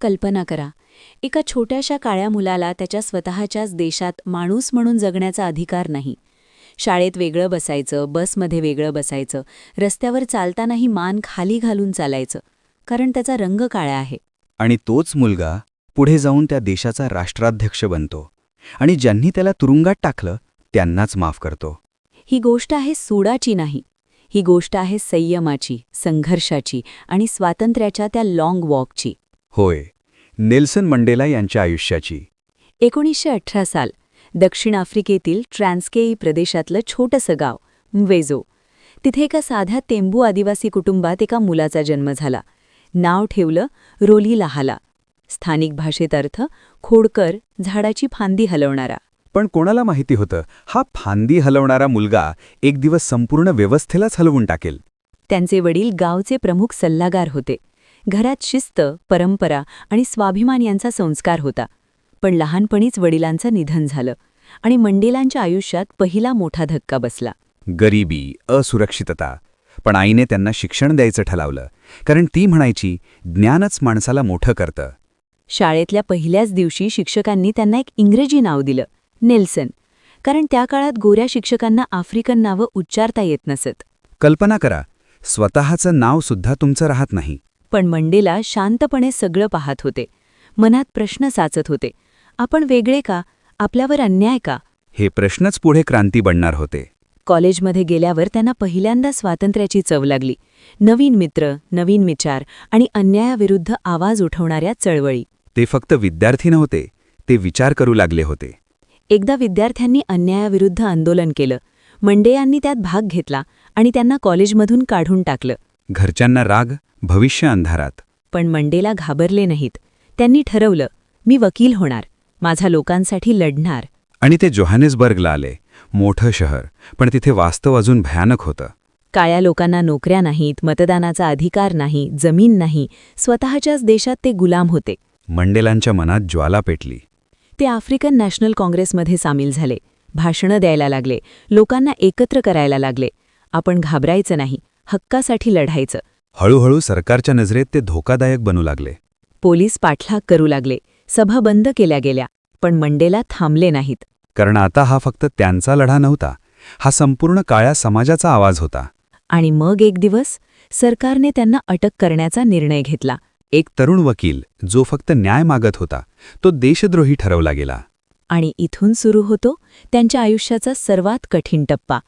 कल्पना करा, एका छोट्याशा काळ्या मुलाला त्याच्या स्वतःच्याच देशात माणूस म्हणून जगण्याचा अधिकार नाही. शाळेत वेगळं बसायचं, बसमध्ये वेगळं बसायचं, रस्त्यावर चालतानाही मान खाली घालून चालायचं, कारण त्याचा रंग काळा आहे. आणि तोच मुलगा पुढे जाऊन त्या देशाचा राष्ट्राध्यक्ष बनतो आणि ज्यांनी त्याला तुरुंगात टाकलं त्यांनाच माफ करतो. ही गोष्ट आहे सूडाची नाही. ही गोष्ट आहे संयमाची, संघर्षाची आणि स्वातंत्र्याच्या त्या लाँग वॉकची. होय, नेल्सन मंडेला यांच्या आयुष्याची. 1918 साल, दक्षिण आफ्रिकेतील ट्रान्स्केई प्रदेशातलं छोटंसं गाव म्वेझो. तिथे एका साध्या तेंबू आदिवासी कुटुंबात एका मुलाचा जन्म झाला. नाव ठेवलं रोली लाहाला. स्थानिक भाषेत अर्थ खोडकर, झाडाची फांदी हलवणारा. पण कोणाला माहिती होतं हा फांदी हलवणारा मुलगा एक दिवस संपूर्ण व्यवस्थेलाच हलवून टाकेल. त्यांचे वडील गावचे प्रमुख सल्लागार होते. घरात शिस्त, परंपरा आणि स्वाभिमान यांचा संस्कार होता. पण लहानपणीच वडिलांचं निधन झालं आणि मंडेलांच्या आयुष्यात पहिला मोठा धक्का बसला. गरिबी, असुरक्षितता. पण आईने त्यांना शिक्षण द्यायचं ठरवलं, कारण ती म्हणायची ज्ञानच माणसाला मोठं करतं. शाळेतल्या पहिल्याच दिवशी शिक्षकांनी त्यांना एक इंग्रजी नाव दिलं, नेल्सन, कारण त्या काळात गोऱ्या शिक्षकांना आफ्रिकन नावं उच्चारता येत नसत. कल्पना करा, स्वतःचं नाव सुद्धा तुमचं राहत नाही. पण मंडेला शांतपणे सगळं पाहत होते. मनात प्रश्न साचत होते. आपण वेगळे का? आपल्यावर अन्याय का? हे प्रश्नच पुढे क्रांती बनणार होते. कॉलेजमध्ये गेल्यावर त्यांना पहिल्यांदा स्वातंत्र्याची चव लागली. नवीन मित्र, नवीन विचार आणि अन्यायाविरुद्ध आवाज उठवणाऱ्या चळवळी. ते फक्त विद्यार्थी नव्हते, ते विचार करू लागले होते. एकदा विद्यार्थ्यांनी अन्यायाविरुद्ध आंदोलन केलं. मंडेयांनी त्यात भाग घेतला आणि त्यांना कॉलेजमधून काढून टाकलं. घरच्यांना राग, भविष्य अंधारात. पण मंडेला घाबरले नाहीत. त्यांनी ठरवलं, मी वकील होणार, माझ्या लोकांसाठी लढणार. आणि ते जोहानेसबर्गला आले. मोठं शहर, पण तिथे वास्तव अजून भयानक होतं. काळ्या लोकांना नोकऱ्या नाहीत, मतदानाचा अधिकार नाही, जमीन नाही. स्वतःच्याच देशात ते गुलाम होते. मंडेलांच्या मनात ज्वाला पेटली. ते आफ्रिकन नॅशनल काँग्रेसमध्ये सामील झाले. भाषणं द्यायला लागले, लोकांना एकत्र करायला लागले. आपण घाबरायचं नाही, हक्कासाठी लढायचं. हळूहळू सरकारच्या नजरेत ते धोकादायक बनू लागले. पोलीस पाठलाग करू लागले, सभा बंद केल्या गेल्या. पण मंडेला थांबले नाहीत. कारण आता हा फक्त त्यांचा लढा नव्हता, हा संपूर्ण काळ्या समाजाचा आवाज होता. आणि मग एक दिवस सरकारने त्यांना अटक करण्याचा निर्णय घेतला. एक तरुण वकील, जो फक्त न्याय मागत होता, तो देशद्रोही ठरवला गेला. आणि इथून सुरू होतो त्यांच्या आयुष्याचा सर्वात कठीण टप्पा.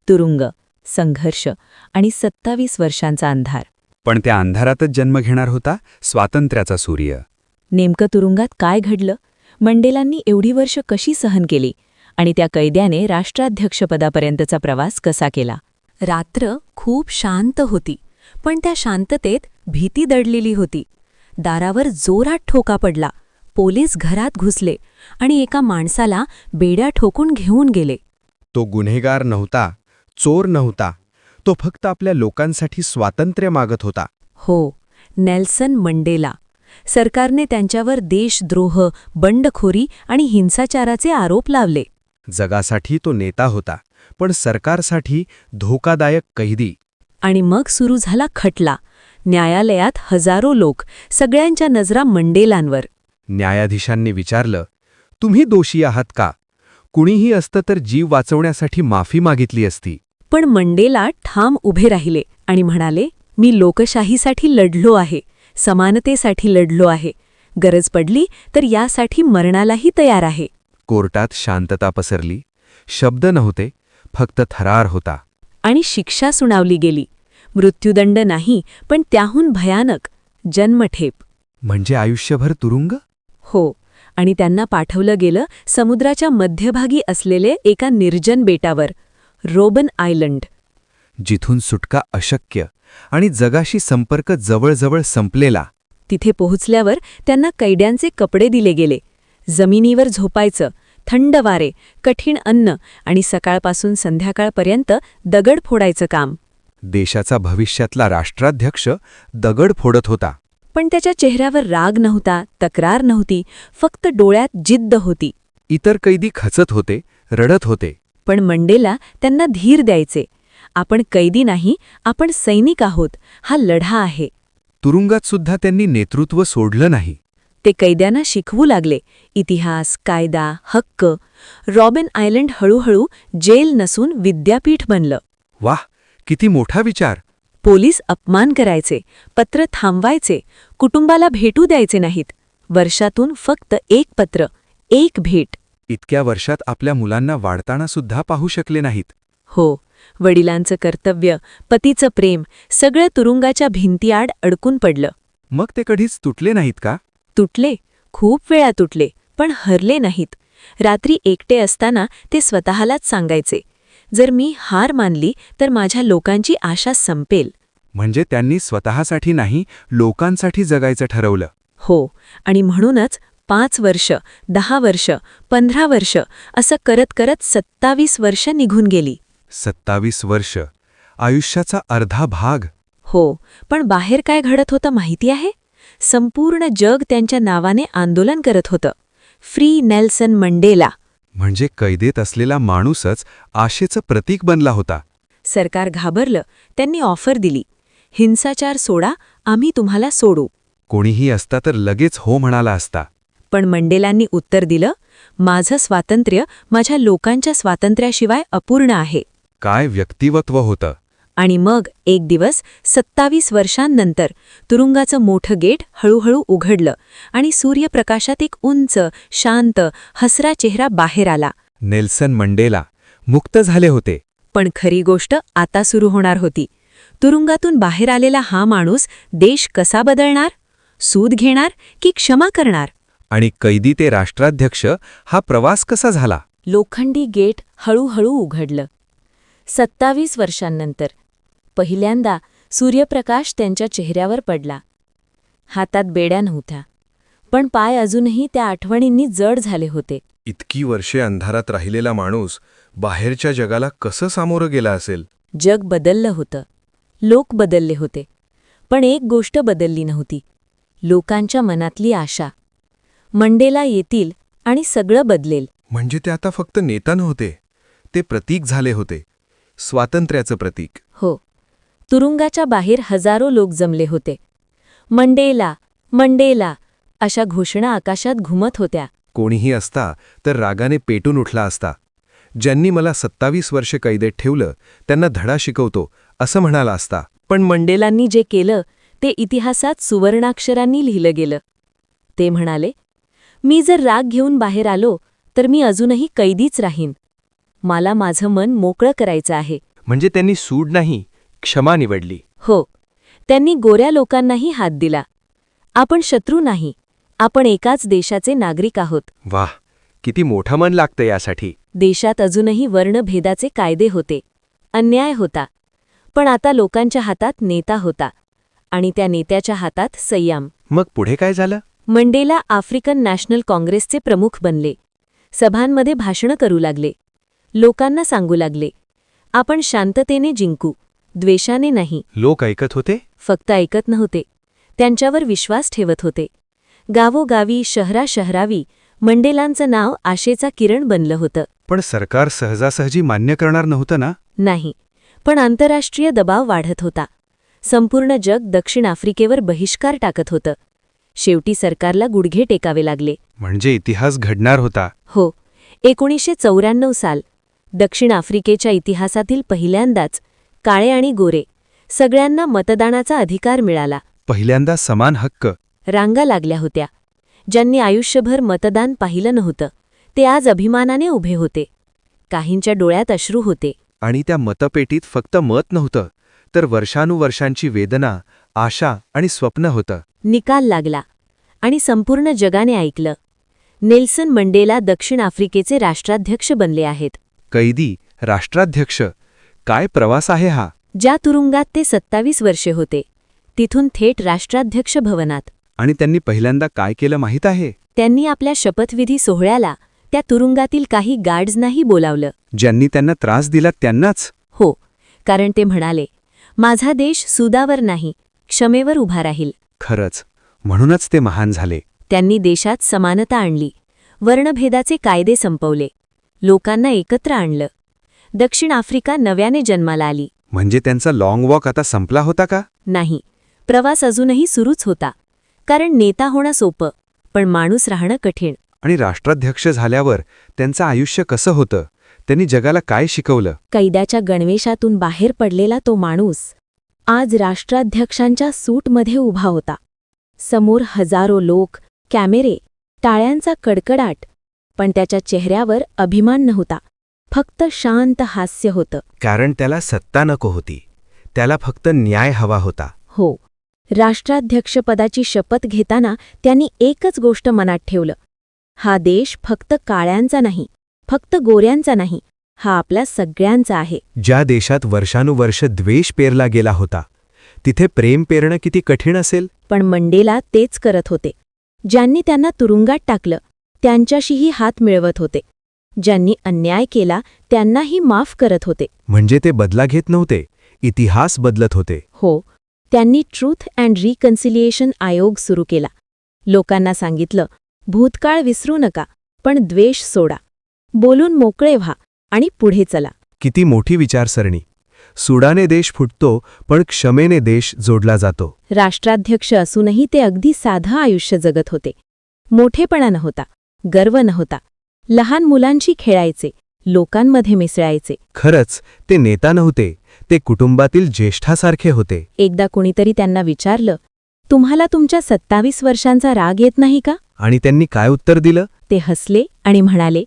तुरुंग, संघर्ष आणि 27 वर्षांचा अंधार. पण त्या अंधारातच जन्म घेणार होता स्वातंत्र्याचा सूर्य. नेमकं तुरुंगात काय घडलं? मंडेलांनी एवढी वर्ष कशी सहन केली? आणि त्या कैद्याने राष्ट्राध्यक्षपदापर्यंतचा प्रवास कसा केला? रात्र खूप शांत होती, पण त्या शांततेत भीती दडलेली होती. दारावर जोरात ठोका पडला. पोलीस घरात घुसले आणि एका माणसाला बेड्या ठोकून घेऊन गेले. तो गुन्हेगार नव्हता, चोर नव्हता. तो फक्त आपल्या लोकांसाठी स्वातंत्र्य मागत होता. हो, नेल्सन मंडेला. सरकारने त्यांच्यावर देशद्रोह, बंडखोरी आणि हिंसाचाराचे आरोप लावले. जगासाठी तो नेता होता, पण सरकारसाठी धोकादायक कैदी. आणि मग सुरू झाला खटला. न्यायालयात हजारो लोक, सगळ्यांच्या नजरा मंडेलांवर. न्यायाधीशांनी विचारलं, तुम्ही दोषी आहात का? कुणीही असतं तर जीव वाचवण्यासाठी माफी मागितली असती. पण मंडेला ठाम उभे राहिले आणि म्हणाले, मी लोकशाहीसाठी लढलो आहे, समानतेसाठी लढलो आहे. गरज पडली तर यासाठी मरणालाही तयार आहे. कोर्टात शांतता पसरली. शब्द नव्हते, फक्त थरार होता. आणि शिक्षा सुनावली गेली. मृत्युदंड नाही, पण त्याहून भयानक, जन्मठेप. म्हणजे आयुष्यभर तुरुंग? हो, आणि त्यांना पाठवलं गेलं समुद्राच्या मध्यभागी असलेले एका निर्जन बेटावर, रोबन आयलंड. जिथून सुटका अशक्य आणि जगाशी संपर्क जवळजवळ संपलेला. तिथे पोहोचल्यावर त्यांना कैद्यांचे कपडे दिले गेले. जमिनीवर झोपायचं, थंड वारे, कठीण अन्न आणि सकाळपासून संध्याकाळपर्यंत दगड फोडायचं काम. देशाचा भविष्यातला राष्ट्राध्यक्ष दगड फोडत होता. पण त्याच्या चेहऱ्यावर राग नव्हता, तक्रार नव्हती, फक्त डोळ्यात जिद्द होती. इतर कैदी खचत होते, रडत होते. पण मंडेला त्यांना धीर द्यायचे. आपण कैदी नाही, आपण सैनिक आहोत, हा लढा आहे. तुरुंगात सुद्धा त्यांनी नेतृत्व सोडलं नाही. ते कैद्यांना शिकवू लागले इतिहास, कायदा, हक्क. रॉबिन आयलंड हळूहळू जेल नसून विद्यापीठ बनलं. वाह, किती मोठा विचार. पोलीस अपमान करायचे, पत्र थांबवायचे, कुटुंबाला भेटू द्यायचे नाहीत. वर्षातून फक्त एक पत्र, एक भेट. इतक्या वर्षात आपल्या मुलांना वाढताना सुद्धा पाहू शकले नाहीत. हो, वडिलांचं कर्तव्य, पतीचं प्रेम, सगळं तुरुंगाच्या भिंतीआड अडकून पडलं. मग ते कधीच तुटले नाहीत का? तुटले, खूप वेळा तुटले, पण हरले नाहीत. रात्री एकटे असताना ते स्वतःलाच सांगायचे, जर मी हार मानली तर माझ्या लोकांची आशा संपेल. म्हणजे त्यांनी स्वतःसाठी नाही, लोकांसाठी जगायचं ठरवलं. हो, आणि म्हणूनच 5 वर्ष, 10 वर्ष, 15 वर्ष असं करत करत 27 वर्ष निघून गेली. 27 वर्ष, आयुष्याचा अर्धा भाग. हो, पण बाहेर काय घडत होतं माहिती आहे? संपूर्ण जग त्यांच्या नावाने आंदोलन करत होतं. फ्री नेल्सन मंडेला. म्हणजे कैदेत असलेला माणूसच आशेचं प्रतीक बनला होता. सरकार घाबरलं. त्यांनी ऑफर दिली, हिंसाचार सोडा, आम्ही तुम्हाला सोडू. कोणीही असता तर लगेच हो म्हणाला असता. पण मंडेलांनी उत्तर दिलं, माझं स्वातंत्र्य माझ्या लोकांच्या स्वातंत्र्याशिवाय अपूर्ण आहे. काय व्यक्तिमत्व होतं. आणि मग एक दिवस 27 वर्षांनंतर तुरुंगाचं मोठं गेट हळूहळू उघडलं आणि सूर्यप्रकाशात एक उंच, शांत, हसरा चेहरा बाहेर आला. नेल्सन मंडेला मुक्त झाले होते. पण खरी गोष्ट आता सुरू होणार होती. तुरुंगातून बाहेर आलेला हा माणूस देश कसा बदलणार? सूद घेणार की क्षमा करणार? आणि कैदी ते राष्ट्राध्यक्ष हा प्रवास कसा झाला? लोखंडी गेट हळूहळू उघडलं. 27 वर्षांनंतर पहिल्यांदा सूर्यप्रकाश त्यांच्या चेहऱ्यावर पडला. हातात बेड्या नव्हत्या, पण पाय अजूनही त्या आठवणींनी जड झाले होते. इतकी वर्षे अंधारात राहिलेला माणूस बाहेरच्या जगाला कसं सामोरं गेला असेल? जग बदललं होतं, लोक बदलले होते, पण एक गोष्ट बदलली नव्हती, लोकांच्या मनातली आशा. मंडेला येतील आणि सगळं बदलेल. म्हणजे ते आता फक्त नेता नव्हते, ते प्रतीक झाले होते, स्वातंत्र्याचं प्रतीक. हो, तुरुंगाच्या बाहेर हजारो लोक जमले होते. मंडेला, मंडेला अशा घोषणा आकाशात घुमत होत्या. कोणीही असता तर रागाने पेटून उठला असता. ज्यांनी मला 27 वर्षे कैदेत ठेवलं त्यांना धडा शिकवतो असं म्हणाला असता. पण मंडेलांनी जे केलं ते इतिहासात सुवर्णाक्षरांनी लिहिलं गेलं. ते म्हणाले, मी जर राग घेऊन बाहेर आलो तर मी अजूनही कैदीच राहीन. मला माझं मन मोकळं करायचं आहे. म्हणजे त्यांनी सूड नाही, क्षमा निवडली. हो, त्यांनी गोऱ्या लोकांनाही हात दिला. आपण शत्रू नाही, आपण एकाच देशाचे नागरिक आहोत. वाह, किती मोठं मन लागतं यासाठी. देशात अजूनही वर्णभेदाचे कायदे होते, अन्याय होता, पण आता लोकांच्या हातात नेता होता आणि त्या नेत्याच्या हातात संयम. मग पुढे काय झालं? मंडेला आफ्रिकन नॅशनल काँग्रेसचे प्रमुख बनले. सभांमध्ये भाषणं करू लागले. लोकांना सांगू लागले, आपण शांततेने जिंकू, द्वेषाने नाही. लोक ऐकत होते? फक्त ऐकत नव्हते, त्यांच्यावर विश्वास ठेवत होते. गावोगावी, शहराशहरावी मंडेलांचं नाव आशेचा किरण बनलं होतं. पण सरकार सहजासहजी मान्य करणार नव्हतं ना? नाही, पण आंतरराष्ट्रीय दबाव वाढत होता. संपूर्ण जग दक्षिण आफ्रिकेवर बहिष्कार टाकत होतं. शेवटी सरकारला गुडघे टेकावे लागले. म्हणजे इतिहास घडणार होता. हो, 1994 साल दक्षिण आफ्रिकेच्या इतिहासातील पहिल्यांदाच काळे आणि गोरे सगळ्यांना मतदानाचा अधिकार मिळाला. पहिल्यांदा समान हक्क. रांगा लागल्या होत्या. ज्यांनी आयुष्यभर मतदान पाहिलं नव्हतं ते आज अभिमानाने उभे होते. काहींच्या डोळ्यात अश्रू होते. आणि त्या मतपेटीत फक्त मत नव्हतं, तर वर्षानुवर्षांची वेदना, आशा आणि स्वप्न होतं. निकाल लागला आणि संपूर्ण जगाने ऐकलं, नेल्सन मंडेला दक्षिण आफ्रिकेचे राष्ट्राध्यक्ष बनले आहेत. कैदी, राष्ट्राध्यक्ष, काय प्रवास आहे हा? ज्या तुरुंगात ते 27 वर्षे होते तिथून थेट राष्ट्राध्यक्ष भवनात. आणि त्यांनी पहिल्यांदा काय केलं माहीत आहे? त्यांनी आपल्या शपथविधी सोहळ्याला त्या तुरुंगातील काही गार्ड्सनाही बोलावलं. ज्यांनी त्यांना त्रास दिला त्यांनाच? हो, कारण ते म्हणाले, माझा देश सुदावर नाही, क्षमेवर उभा राहील. खरंच, म्हणूनच ते महान झाले. त्यांनी देशात समानता आणली, वर्णभेदाचे कायदे संपवले, लोकांना एकत्र आणलं. दक्षिण आफ्रिका नव्याने जन्माला आली. म्हणजे त्यांचा लाँग वॉक आता संपला होता का? नाही, प्रवास अजूनही सुरूच होता. कारण नेता होणं सोपं, पण माणूस राहणं कठीण. आणि राष्ट्राध्यक्ष झाल्यावर त्यांचं आयुष्य कसं होतं, त्यांनी जगाला काय शिकवलं? कैद्याच्या गणवेशातून बाहेर पडलेला तो माणूस आज राष्ट्राध्यक्षांच्या सूटमध्ये उभा होता. समोर हजारो लोक, कॅमेरे, टाळ्यांचा कडकडाट, पण त्याच्या चेहऱ्यावर अभिमान नव्हता, फक्त शांत हास्य होतं. कारण त्याला सत्ता नको होती, त्याला फक्त न्याय हवा होता. हो, राष्ट्राध्यक्षपदाची शपथ घेताना त्यांनी एकच गोष्ट मनात ठेवलं. हा देश फक्त काळ्यांचा नाही, फक्त गोऱ्यांचा नाही, हा आपल्या सगळ्यांचा आहे. ज्या देशात वर्षानुवर्ष द्वेष पेरला गेला होता, तिथे प्रेम पेरणं किती कठीण असेल. पण मंडेला तेच करत होते. ज्यांनी त्यांना तुरुंगात टाकलं त्यांच्याशीही हात मिळवत होते. ज्यांनी अन्याय केला त्यांनाही माफ करत होते. म्हणजे ते बदला घेत नव्हते, इतिहास बदलत होते. हो, त्यांनी ट्रूथ अँड रिकन्सिलिएशन आयोग सुरू केला. लोकांना सांगितलं, भूतकाळ विसरू नका, पण द्वेष सोडा. बोलून मोकळे व्हा आणि पुढे चला. किती मोठी विचारसरणी. सुडाने देश फुटतो, पण क्षमेने देश जोडला जातो. राष्ट्राध्यक्ष असूनही ते अगदी साधं आयुष्य जगत होते. मोठेपणा नव्हता, गर्व नव्हता. लहान मुलांशी खेळायचे, लोकांमध्ये मिसळायचे. खरंच ते नेता नव्हते, ते कुटुंबातील ज्येष्ठासारखे होते. एकदा कुणीतरी त्यांना विचारलं, तुम्हाला तुमच्या 27 वर्षांचा राग येत नाही का? आणि त्यांनी काय उत्तर दिलं? ते हसले आणि म्हणाले,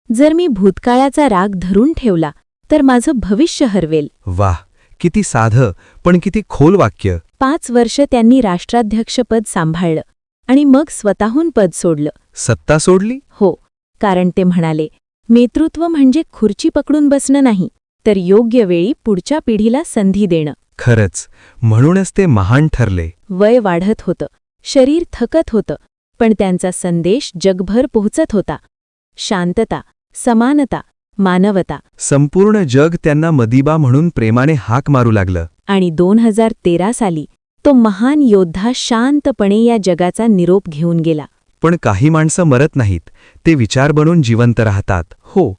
जर मी भूतकाळाचा राग धरून ठेवला तर माझं भविष्य हरवेल. वाह, किती साधं पण किती खोल वाक्य. 5 वर्ष त्यांनी राष्ट्राध्यक्षपद सांभाळलं आणि मग स्वतःहून पद सोडलं. सत्ता सोडली? हो, कारण ते म्हणाले, नेतृत्व म्हणजे खुर्ची पकडून बसणं नाही, तर योग्य वेळी पुढच्या पिढीला संधी देणं. खरंच, म्हणूनच ते महान ठरले. वय वाढत होतं, शरीर थकत होतं, पण त्यांचा संदेश जगभर पोहोचत होता. शांतता, समानता, मानवता. संपूर्ण जग त्यांना मदिबा म्हणून प्रेमाने हाक मारू लागलं. आणि 2013 साली तो महान योद्धा शांतपणे या जगाचा निरोप घेऊन गेला. पण काही माणसं मरत नाहीत, ते विचार बनून जिवंत राहतात. हो,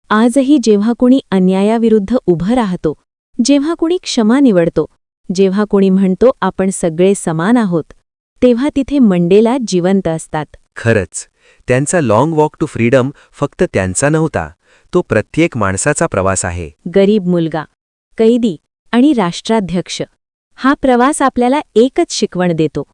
आजही जेव्हा कुणी अन्यायाविरुद्ध उभं राहतो, जेव्हा कुणी क्षमा निवडतो, जेव्हा कुणी म्हणतो आपण सगळे समान आहोत, तेव्हा तिथे मंडेला जिवंत असतात. खरंच, त्यांचा लाँग वॉक टू फ्रीडम फक्त त्यांचा नव्हता, तो प्रत्येक माणसाचा प्रवास आहे. गरीब मुलगा, कैदी आणि राष्ट्राध्यक्ष. हा प्रवास आपल्याला एकच शिकवण देतो.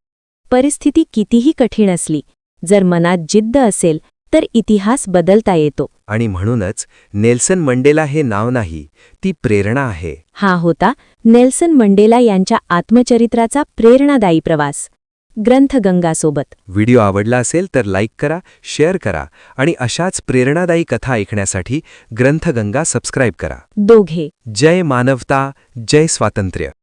परिस्थिती कितीही कठीण असली, जर मनात जिद्द असेल तर इतिहास बदलता येतो. आणि म्हणूनच नेल्सन मंडेला हे नाव नाही, ती प्रेरणा आहे. हा होता नेल्सन मंडेला यांच्या आत्मचरित्राचा प्रेरणादायी प्रवास. ग्रंथगंगासोबत. व्हिडिओ आवडला असेल तर लाईक करा, शेअर करा आणि अशाच प्रेरणादायी कथा ऐकण्यासाठी ग्रंथगंगा सबस्क्राईब करा. दोघे. जय मानवता, जय स्वातंत्र्य.